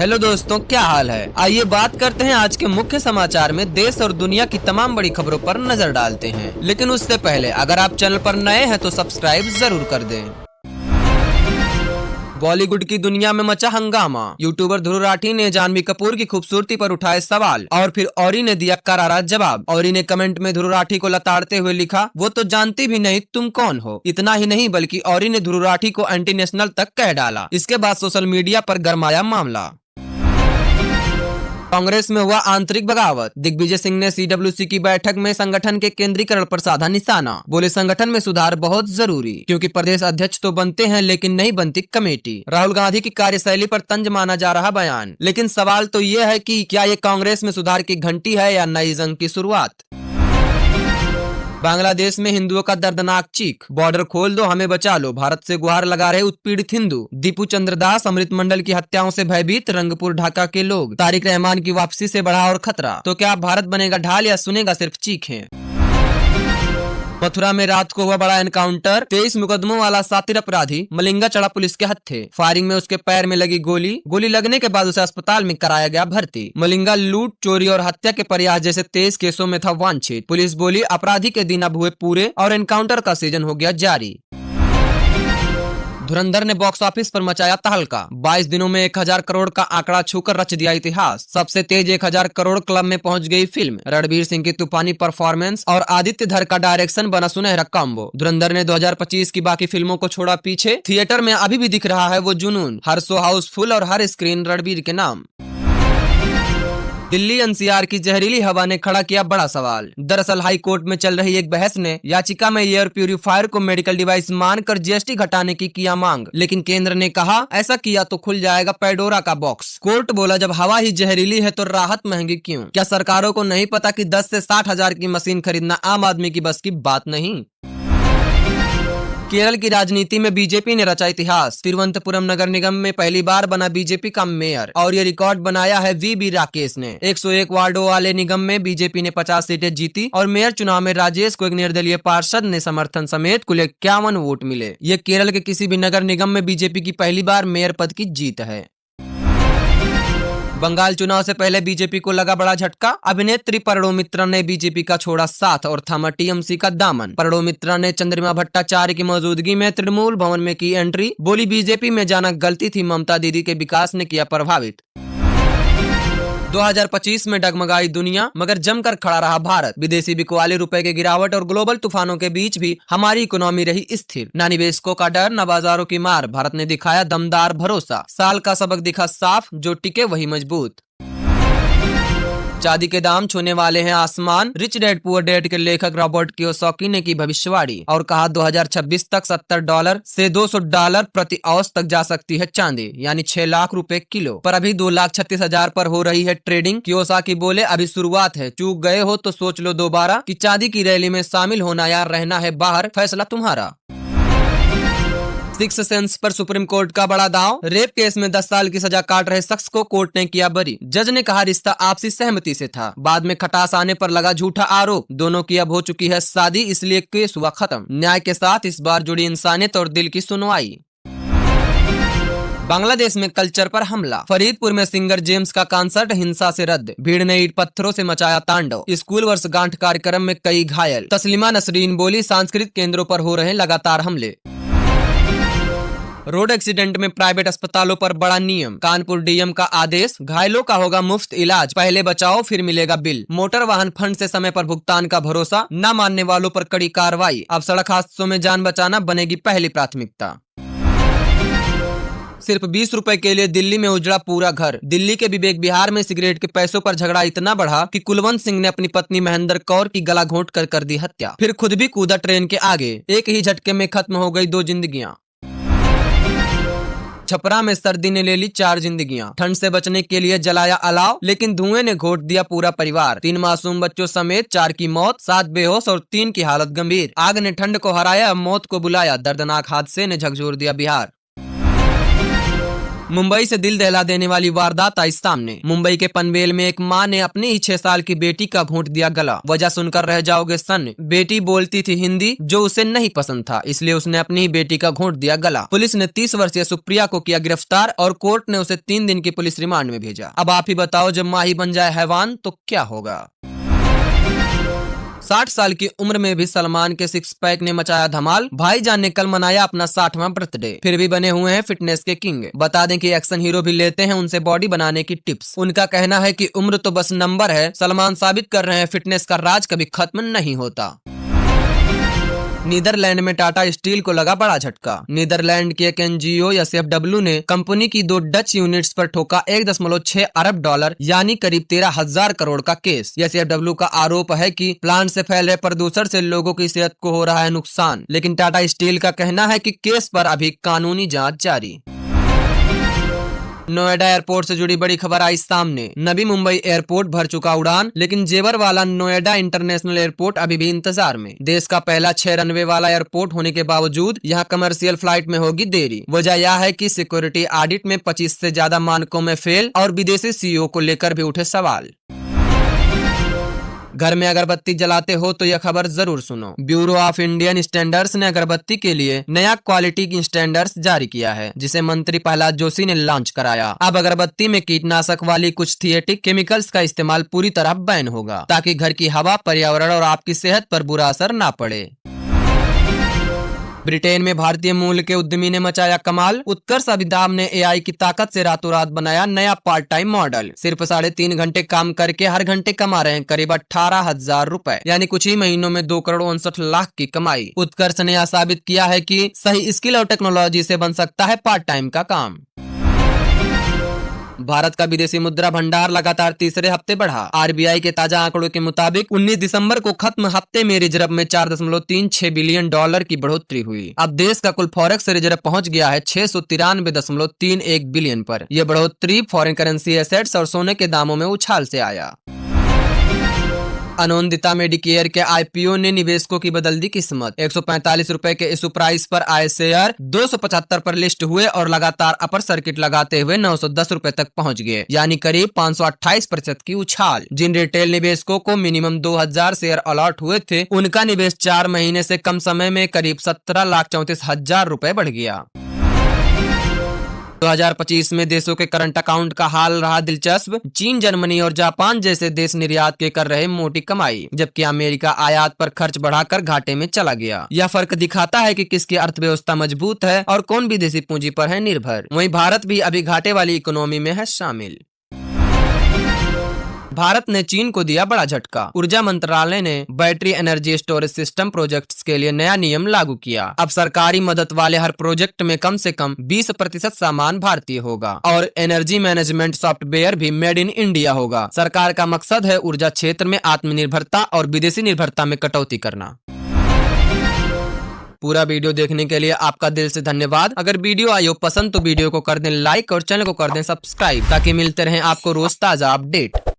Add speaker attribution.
Speaker 1: Hello दोस्तों, क्या हाल है। आइए बात करते हैं आज के मुख्य समाचार में देश और दुनिया की तमाम बड़ी खबरों पर नजर डालते हैं। लेकिन उससे पहले अगर आप चैनल पर नए हैं तो सब्सक्राइब जरूर कर दें। बॉलीवुड की दुनिया में मचा हंगामा। यूट्यूबर ध्रुव राठी ने जानवी कपूर की खूबसूरती पर उठाए सवाल और फिर औरी ने दिया करारा जवाब। औरी ने कमेंट में ध्रुव राठी को लताड़ते हुए लिखा, वो तो जानती भी नहीं तुम कौन हो। इतना ही नहीं बल्कि औरी ने ध्रुव राठी को एंटी नेशनल तक कह डाला। इसके बाद सोशल मीडिया पर गरमाया मामला। कांग्रेस में हुआ आंतरिक बगावत। दिग्विजय सिंह ने सीडब्ल्यूसी की बैठक में संगठन के केंद्रीकरण पर साधा निशाना। बोले संगठन में सुधार बहुत जरूरी, क्योंकि प्रदेश अध्यक्ष तो बनते हैं लेकिन नहीं बनती कमेटी। राहुल गांधी की कार्यशैली पर तंज माना जा रहा बयान। लेकिन सवाल तो ये है कि क्या ये कांग्रेस में सुधार की घंटी है या नई जंग की शुरुआत। बांग्लादेश में हिंदुओं का दर्दनाक चीख, बॉर्डर खोल दो हमें बचा लो, भारत से गुहार लगा रहे उत्पीड़ित हिंदू। दीपू चंद्र दास, अमृत मंडल की हत्याओं से भयभीत रंगपुर ढाका के लोग। तारिक रहमान की वापसी से बढ़ा और खतरा। तो क्या भारत बनेगा ढाल या सुनेगा सिर्फ चीखें। मथुरा में रात को हुआ बड़ा एनकाउंटर। 23 मुकदमों वाला सातिर अपराधी मलिंगा चढ़ा पुलिस के हत्थे। फायरिंग में उसके पैर में लगी गोली लगने के बाद उसे अस्पताल में कराया गया भर्ती। मलिंगा लूट, चोरी और हत्या के प्रयास जैसे 23 केसों में था वांछित। पुलिस बोली अपराधी के दिन अब हुए पूरे और एनकाउंटर का सीजन हो गया जारी। धुरंधर ने बॉक्स ऑफिस पर मचाया तहलका। 22 दिनों में 1000 करोड़ का आंकड़ा छूकर रच दिया इतिहास। सबसे तेज 1000 करोड़ क्लब में पहुंच गई फिल्म। रणवीर सिंह की तूफानी परफॉर्मेंस और आदित्य धर का डायरेक्शन बना सुनहरा कॉम्बो। धुरंधर ने 2025 की बाकी फिल्मों को छोड़ा पीछे। थिएटर में अभी भी दिख रहा है वो जुनून। हर शो हाउसफुल और हर स्क्रीन रणवीर के नाम। दिल्ली एनसीआर की जहरीली हवा ने खड़ा किया बड़ा सवाल। दरअसल हाई कोर्ट में चल रही एक बहस ने याचिका में एयर प्यूरिफायर को मेडिकल डिवाइस मानकर जीएसटी घटाने की किया मांग। लेकिन केंद्र ने कहा ऐसा किया तो खुल जाएगा पैडोरा का बॉक्स। कोर्ट बोला जब हवा ही जहरीली है तो राहत महंगी क्यों। क्या सरकारों को नहीं पता कि 10 से 60 हजार की मशीन खरीदना आम आदमी की बस की बात नहीं। केरल की राजनीति में बीजेपी ने रचा इतिहास। तिरुवनंतपुरम नगर निगम में पहली बार बना बीजेपी का मेयर और ये रिकॉर्ड बनाया है वीबी राकेश ने। 101 वार्डों वाले निगम में बीजेपी ने 50 सीटें जीती और मेयर चुनाव में राजेश को एक निर्दलीय पार्षद ने समर्थन समेत कुल 51 वोट मिले। ये केरल के किसी भी नगर निगम में बीजेपी की पहली बार मेयर पद की जीत है। बंगाल चुनाव से पहले बीजेपी को लगा बड़ा झटका। अभिनेत्री परिणो मित्रा ने बीजेपी का छोड़ा साथ और थामा टीएमसी का दामन। परिणो मित्रा ने चंद्रिमा भट्टाचार्य की मौजूदगी में तृणमूल भवन में की एंट्री। बोली बीजेपी में जाना गलती थी, ममता दीदी के विकास ने किया प्रभावित। 2025 में डगमगाई दुनिया मगर जमकर खड़ा रहा भारत। विदेशी बिकवाली रुपए के गिरावट और ग्लोबल तूफानों के बीच भी हमारी इकोनॉमी रही स्थिर। न निवेशकों का डर न बाजारों की मार। भारत ने दिखाया दमदार भरोसा। साल का सबक दिखा साफ, जो टिके वही मजबूत। चांदी के दाम छूने वाले हैं आसमान। रिच डैड पुअर डैड के लेखक रॉबर्ट कियोसाकी ने की भविष्यवाणी और कहा 2026 तक $70 से $200 प्रति औंस तक जा सकती है चांदी, यानी 6 लाख रुपए किलो। पर अभी 2,36,000 पर हो रही है ट्रेडिंग। कियोसाकी बोले अभी शुरुआत है, चूक गए हो तो सोच लो दोबारा कि चांदी की रैली में शामिल होना या रहना है बाहर, फैसला तुम्हारा। सिक्स सेंस पर सुप्रीम कोर्ट का बड़ा दांव। रेप केस में 10 साल की सजा काट रहे शख्स को कोर्ट ने किया बरी। जज ने कहा रिश्ता आपसी सहमति से था, बाद में खटास आने पर लगा झूठा आरोप। दोनों की अब हो चुकी है शादी, इसलिए केस हुआ खत्म। न्याय के साथ इस बार जुड़ी इंसानियत और दिल की सुनवाई। बांग्लादेश में कल्चर पर हमला। फरीदपुर में सिंगर जेम्स का कॉन्सर्ट हिंसा से रद्द। भीड़ ने ईंट पत्थरों से मचाया तांडव। स्कूल वर्षगांठ कार्यक्रम में कई घायल। तस्लीमा नसरीन बोली सांस्कृतिक केंद्रों पर हो रहे लगातार हमले। रोड एक्सीडेंट में प्राइवेट अस्पतालों पर बड़ा नियम। कानपुर डीएम का आदेश, घायलों का होगा मुफ्त इलाज, पहले बचाओ फिर मिलेगा बिल। मोटर वाहन फंड से समय पर भुगतान का भरोसा, न मानने वालों पर कड़ी कार्रवाई। अब सड़क हादसों में जान बचाना बनेगी पहली प्राथमिकता। सिर्फ 20 रुपए के लिए दिल्ली में उजड़ा पूरा घर। दिल्ली के विवेक विहार में सिगरेट के पैसों पर झगड़ा इतना बढ़ा कि कुलवंत सिंह ने अपनी पत्नी महेंद्र कौर की गला घोंट कर दी हत्या। फिर खुद भी कूदा ट्रेन के आगे। एक ही झटके में खत्म हो गई 2 जिंदगियां। छपरा में सर्दी ने ले ली 4 जिंदगियां। ठंड से बचने के लिए जलाया अलाव, लेकिन धुएं ने घोट दिया पूरा परिवार। 3 मासूम बच्चों समेत 4 की मौत, 7 बेहोश और 3 की हालत गंभीर। आग ने ठंड को हराया, मौत को बुलाया। दर्दनाक हादसे ने झकझोर दिया बिहार। मुंबई से दिल दहला देने वाली वारदात आई सामने। मुंबई के पनवेल में एक मां ने अपनी ही 6 साल की बेटी का घोंट दिया गला। वजह सुनकर रह जाओगे सन्न। बेटी बोलती थी हिंदी जो उसे नहीं पसंद था, इसलिए उसने अपनी ही बेटी का घोंट दिया गला। पुलिस ने 30 वर्षीय सुप्रिया को किया गिरफ्तार और कोर्ट ने उसे 3 दिन की पुलिस रिमांड में भेजा। अब आप ही बताओ, जब मां ही बन जाए हैवान तो क्या होगा। 60 साल की उम्र में भी सलमान के सिक्स पैक ने मचाया धमाल। भाईजान ने कल मनाया अपना 60वां बर्थडे, फिर भी बने हुए हैं फिटनेस के किंग। बता दें कि एक्शन हीरो भी लेते हैं उनसे बॉडी बनाने की टिप्स। उनका कहना है कि उम्र तो बस नंबर है। सलमान साबित कर रहे हैं फिटनेस का राज कभी खत्म नहीं होता। नीदरलैंड में टाटा स्टील को लगा बड़ा झटका। नीदरलैंड की एक एनजीओ एसएफडब्ल्यू ने कंपनी की 2 डच यूनिट्स पर ठोका 1.6 अरब डॉलर यानी करीब 13,000 करोड़ का केस। एसएफडब्ल्यू का आरोप है कि प्लांट से फैल रहे प्रदूषण से लोगों की सेहत को हो रहा है नुकसान, लेकिन टाटा स्टील का कहना है कि केस पर अभी कानूनी जांच जारी। नोएडा एयरपोर्ट से जुड़ी बड़ी खबर आई सामने। नवी मुंबई एयरपोर्ट भर चुका उड़ान, लेकिन जेवर वाला नोएडा इंटरनेशनल एयरपोर्ट अभी भी इंतजार में। देश का पहला 6 रनवे वाला एयरपोर्ट होने के बावजूद यहाँ कमर्शियल फ्लाइट में होगी देरी। वजह यह है कि सिक्योरिटी ऑडिट में 25 से ज्यादा मानकों में फेल और विदेशी सीईओ को लेकर भी उठे सवाल। घर में अगरबत्ती जलाते हो तो यह खबर जरूर सुनो। ब्यूरो ऑफ इंडियन स्टैंडर्ड्स ने अगरबत्ती के लिए नया क्वालिटी स्टैंडर्ड्स जारी किया है, जिसे मंत्री प्रहलाद जोशी ने लॉन्च कराया। अब अगरबत्ती में कीटनाशक वाली कुछ सिंथेटिक केमिकल्स का इस्तेमाल पूरी तरह बैन होगा, ताकि घर की हवा, पर्यावरण और आपकी सेहत पर बुरा असर ना पड़े। ब्रिटेन में भारतीय मूल के उद्यमी ने मचाया कमाल। उत्कर्ष अभिदाम ने एआई की ताकत से रातों रात बनाया नया पार्ट टाइम मॉडल। सिर्फ 3.5 घंटे काम करके हर घंटे कमा रहे हैं करीब 18,000 रुपए, यानी कुछ ही महीनों में 2,59,00,000 की कमाई। उत्कर्ष ने यह साबित किया है कि सही स्किल और टेक्नोलॉजी से बन सकता है पार्ट टाइम का काम। भारत का विदेशी मुद्रा भंडार लगातार तीसरे हफ्ते बढ़ा। आरबीआई के ताजा आंकड़ों के मुताबिक 19 दिसंबर को खत्म हफ्ते में रिजर्व में 4.36 बिलियन डॉलर की बढ़ोतरी हुई। अब देश का कुल फॉरेक्स रिजर्व पहुंच गया है 693.31 बिलियन पर। यह बढ़ोतरी फॉरेन करेंसी एसेट्स और सोने के दामों में उछाल से आया। अनोंदिता मेडिकेयर के आईपीओ ने निवेशकों की बदल दी किस्मत। 145 रुपए के इशू प्राइस पर आए शेयर 275 पर लिस्ट हुए और लगातार अपर सर्किट लगाते हुए 910 रुपए तक पहुंच गए, यानी करीब 528% की उछाल। जिन रिटेल निवेशकों को मिनिमम 2000 शेयर अलॉट हुए थे, उनका निवेश 4 महीने से कम समय में करीब 17,34,000 रुपए बढ़ गया। 2025 में देशों के करंट अकाउंट का हाल रहा दिलचस्प। चीन, जर्मनी और जापान जैसे देश निर्यात के कर रहे मोटी कमाई, जबकि अमेरिका आयात पर खर्च बढ़ाकर घाटे में चला गया। यह फर्क दिखाता है कि किसकी अर्थव्यवस्था मजबूत है और कौन विदेशी पूंजी पर है निर्भर। वहीं भारत भी अभी घाटे वाली इकोनॉमी में है शामिल। भारत ने चीन को दिया बड़ा झटका। ऊर्जा मंत्रालय ने battery energy storage system projects के लिए नया नियम लागू किया। अब सरकारी मदद वाले हर प्रोजेक्ट में कम से कम 20% सामान भारतीय होगा और एनर्जी मैनेजमेंट सॉफ्टवेयर भी मेड इन इंडिया होगा। सरकार का मकसद है ऊर्जा क्षेत्र में आत्मनिर्भरता और विदेशी निर्भरता में कटौती करना। पूरा वीडियो देखने के लिए आपका दिल से धन्यवाद। अगर वीडियो आई हो पसंद तो वीडियो को कर दें लाइक और चैनल को कर दें सब्सक्राइब, ताकि मिलते रहें आपको रोज ताजा अपडेट।